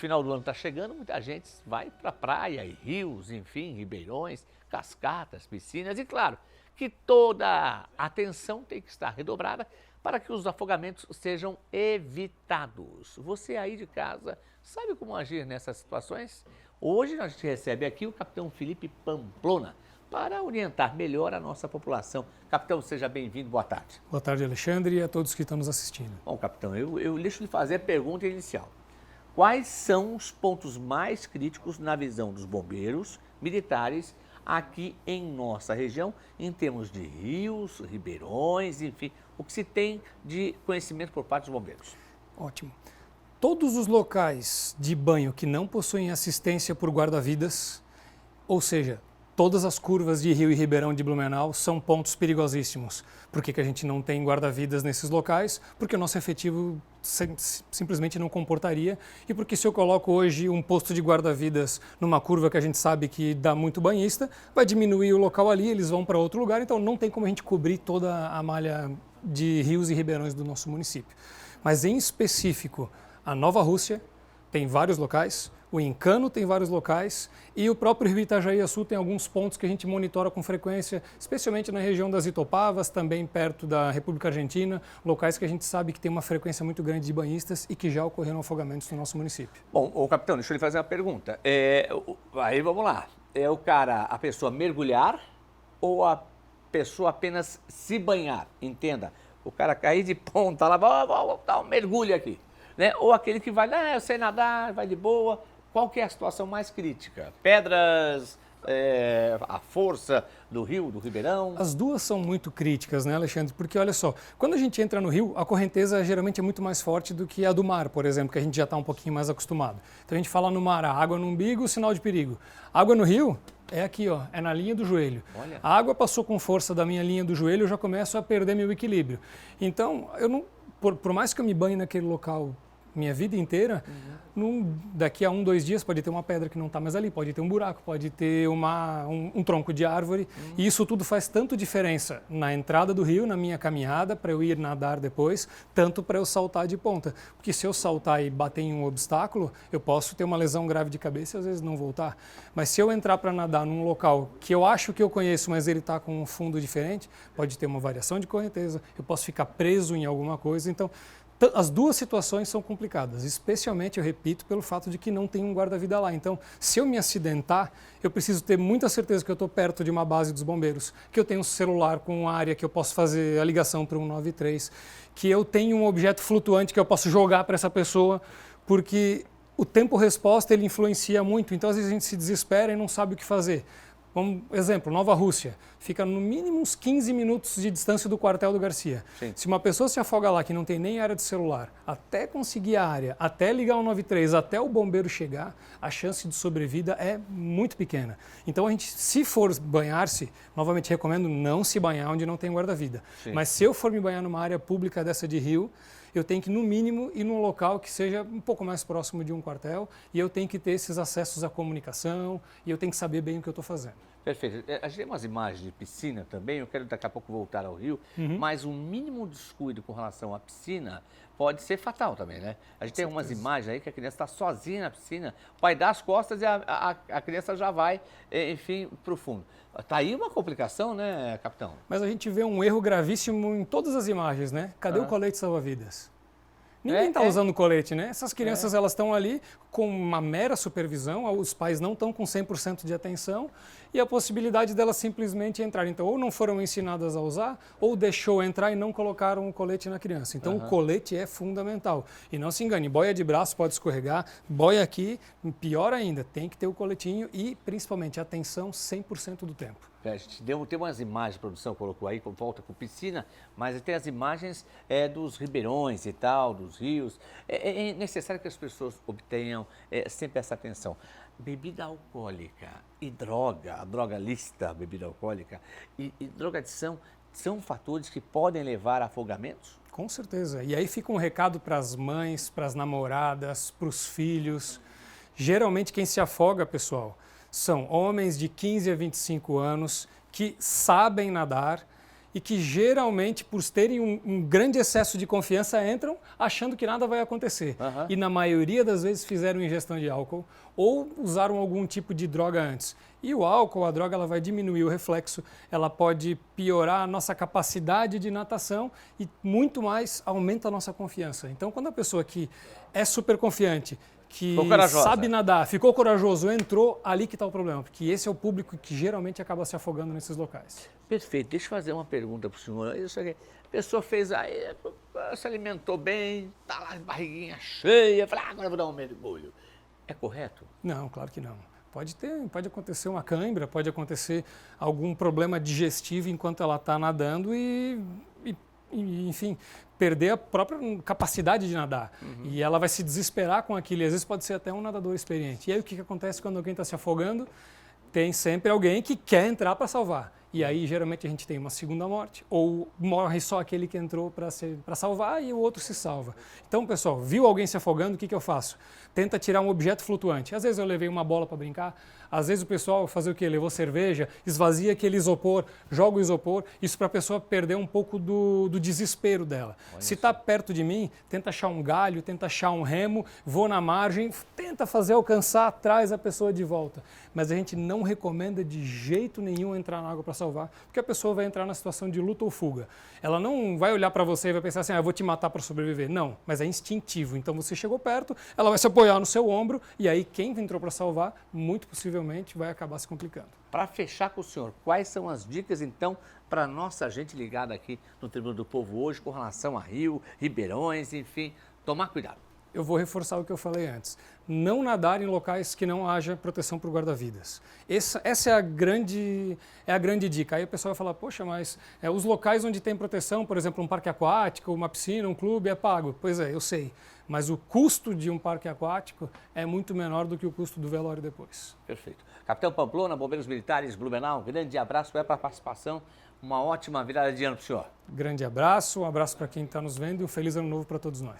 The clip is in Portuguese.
final do ano está chegando, muita gente vai para a praia, e rios, enfim, ribeirões, cascatas, piscinas e, claro, que toda a atenção tem que estar redobrada para que os afogamentos sejam evitados. Você aí de casa sabe como agir nessas situações? Hoje a gente recebe aqui o capitão Felipe Pamplona para orientar melhor a nossa população. Capitão, seja bem-vindo, boa tarde. Boa tarde, Alexandre, e a todos que estão nos assistindo. Bom, capitão, eu deixo de fazer a pergunta inicial. Quais são os pontos mais críticos na visão dos bombeiros militares aqui em nossa região, em termos de rios, ribeirões, enfim, o que se tem de conhecimento por parte dos bombeiros? Ótimo. Todos os locais de banho que não possuem assistência por guarda-vidas, ou seja, todas as curvas de rio e ribeirão de Blumenau são pontos perigosíssimos. Por que a gente não tem guarda-vidas nesses locais? Porque o nosso efetivo simplesmente não comportaria, e porque se eu coloco hoje um posto de guarda-vidas numa curva que a gente sabe que dá muito banhista, vai diminuir o local ali, eles vão para outro lugar, então não tem como a gente cobrir toda a malha de rios e ribeirões do nosso município. Mas em específico, a Nova Rússia tem vários locais, o Encano tem vários locais e o próprio Rio Itajaí-Açu tem alguns pontos que a gente monitora com frequência, especialmente na região das Itopavas, também perto da República Argentina, locais que a gente sabe que tem uma frequência muito grande de banhistas e que já ocorreram afogamentos no nosso município. Bom, capitão, deixa eu lhe fazer uma pergunta. Aí vamos lá, a pessoa mergulhar ou a pessoa apenas se banhar? Entenda, o cara cair de ponta lá, vou dar um mergulho aqui, né? Ou aquele que vai, eu sei nadar, vai de boa. Qual que é a situação mais crítica? Pedras, a força do rio, do ribeirão? As duas são muito críticas, né, Alexandre? Porque olha só, quando a gente entra no rio, a correnteza geralmente é muito mais forte do que a do mar, por exemplo, que a gente já está um pouquinho mais acostumado. Então a gente fala no mar, a água no umbigo, sinal de perigo. Água no rio é aqui, ó, é na linha do joelho. Olha. A água passou com força da minha linha do joelho, eu já começo a perder meu equilíbrio. Então, eu não, por mais que eu me banhe naquele local minha vida inteira, daqui a 2 dias pode ter uma pedra que não está mais ali, pode ter um buraco, pode ter um tronco de árvore, e isso tudo faz tanto diferença na entrada do rio, na minha caminhada, para eu ir nadar depois, tanto para eu saltar de ponta. Porque se eu saltar e bater em um obstáculo, eu posso ter uma lesão grave de cabeça e às vezes não voltar. Mas se eu entrar para nadar num local que eu acho que eu conheço, mas ele está com um fundo diferente, pode ter uma variação de correnteza, eu posso ficar preso em alguma coisa, então as duas situações são complicadas, especialmente, eu repito, pelo fato de que não tem um guarda-vida lá. Então, se eu me acidentar, eu preciso ter muita certeza que eu estou perto de uma base dos bombeiros, que eu tenho um celular com área que eu posso fazer a ligação para o 193, que eu tenho um objeto flutuante que eu posso jogar para essa pessoa, porque o tempo-resposta ele influencia muito. Então, às vezes a gente se desespera e não sabe o que fazer. Exemplo, Nova Rússia, fica no mínimo uns 15 minutos de distância do quartel do Garcia. Sim. Se uma pessoa se afoga lá que não tem nem área de celular, até conseguir a área, até ligar o 93, até o bombeiro chegar, a chance de sobrevida é muito pequena. Então a gente, se for banhar-se, novamente recomendo não se banhar onde não tem guarda-vida. Mas se eu for me banhar numa área pública dessa de rio, eu tenho que, no mínimo, ir num local que seja um pouco mais próximo de um quartel e eu tenho que ter esses acessos à comunicação e eu tenho que saber bem o que eu estou fazendo. Perfeito. A gente tem umas imagens de piscina também, eu quero daqui a pouco voltar ao rio, mas um mínimo descuido com relação à piscina pode ser fatal também, né? A gente tem umas imagens aí que a criança está sozinha na piscina, o pai dá as costas e a criança já vai, enfim, para o fundo. Está aí uma complicação, né, capitão? Mas a gente vê um erro gravíssimo em todas as imagens, né? Cadê o colete salva-vidas? Ninguém está usando colete, né? Essas crianças elas estão ali com uma mera supervisão, os pais não estão com 100% de atenção e a possibilidade delas simplesmente entrarem. Então, ou não foram ensinadas a usar, ou deixou entrar e não colocaram o colete na criança. Então, o colete é fundamental. E não se engane, boia de braço pode escorregar, boia aqui, pior ainda, tem que ter o coletinho e, principalmente, atenção 100% do tempo. A gente tem umas imagens, a produção colocou aí, volta com piscina, mas tem as imagens dos ribeirões e tal, dos rios. É necessário que as pessoas obtenham sempre essa atenção. Bebida alcoólica e droga, a droga lícita, a bebida alcoólica e drogadição são fatores que podem levar a afogamentos? Com certeza. E aí fica um recado para as mães, para as namoradas, para os filhos. Geralmente quem se afoga, pessoal, são homens de 15 a 25 anos que sabem nadar e que geralmente, por terem um grande excesso de confiança, entram achando que nada vai acontecer. E na maioria das vezes fizeram ingestão de álcool ou usaram algum tipo de droga antes. E o álcool, a droga, ela vai diminuir o reflexo, ela pode piorar a nossa capacidade de natação e muito mais aumenta a nossa confiança. Então, quando a pessoa que é super confiante, que sabe nadar, ficou corajoso, entrou, ali que está o problema, porque esse é o público que geralmente acaba se afogando nesses locais. Perfeito. Deixa eu fazer uma pergunta para o senhor. Isso aqui, a pessoa fez aí, se alimentou bem, está lá de barriguinha cheia, fala, agora eu vou dar um mergulho. É correto? Não, claro que não. Pode acontecer uma cãibra, pode acontecer algum problema digestivo enquanto ela está nadando e, enfim, perder a própria capacidade de nadar. E ela vai se desesperar com aquilo, e às vezes pode ser até um nadador experiente. E aí o que acontece quando alguém está se afogando? Tem sempre alguém que quer entrar para salvar. E aí, geralmente, a gente tem uma segunda morte, ou morre só aquele que entrou para salvar e o outro se salva. Então, pessoal, viu alguém se afogando, o que eu faço? Tenta tirar um objeto flutuante. Às vezes eu levei uma bola para brincar, às vezes o pessoal fazer o quê? Levou cerveja, esvazia aquele isopor, joga o isopor, isso para a pessoa perder um pouco do desespero dela. Se está perto de mim, tenta achar um galho, tenta achar um remo, vou na margem, tenta fazer alcançar, traz a pessoa de volta. Mas a gente não recomenda de jeito nenhum entrar na água para salvar, porque a pessoa vai entrar na situação de luta ou fuga. Ela não vai olhar para você e vai pensar assim, eu vou te matar para sobreviver. Não, mas é instintivo. Então você chegou perto, ela vai se apoiar no seu ombro e aí quem entrou para salvar, muito possivelmente vai acabar se complicando. Para fechar com o senhor, quais são as dicas então para nossa gente ligada aqui no Tribuna do Povo hoje com relação a rio, ribeirões, enfim, tomar cuidado? Eu vou reforçar o que eu falei antes. Não nadar em locais que não haja proteção para o guarda-vidas. Essa é a grande dica. Aí o pessoal vai falar, poxa, mas os locais onde tem proteção, por exemplo, um parque aquático, uma piscina, um clube, é pago. Pois é, eu sei. Mas o custo de um parque aquático é muito menor do que o custo do velório depois. Perfeito. Capitão Pamplona, Bombeiros Militares, Blumenau, grande abraço para a participação. Uma ótima virada de ano para o senhor. Grande abraço, um abraço para quem está nos vendo e um feliz ano novo para todos nós.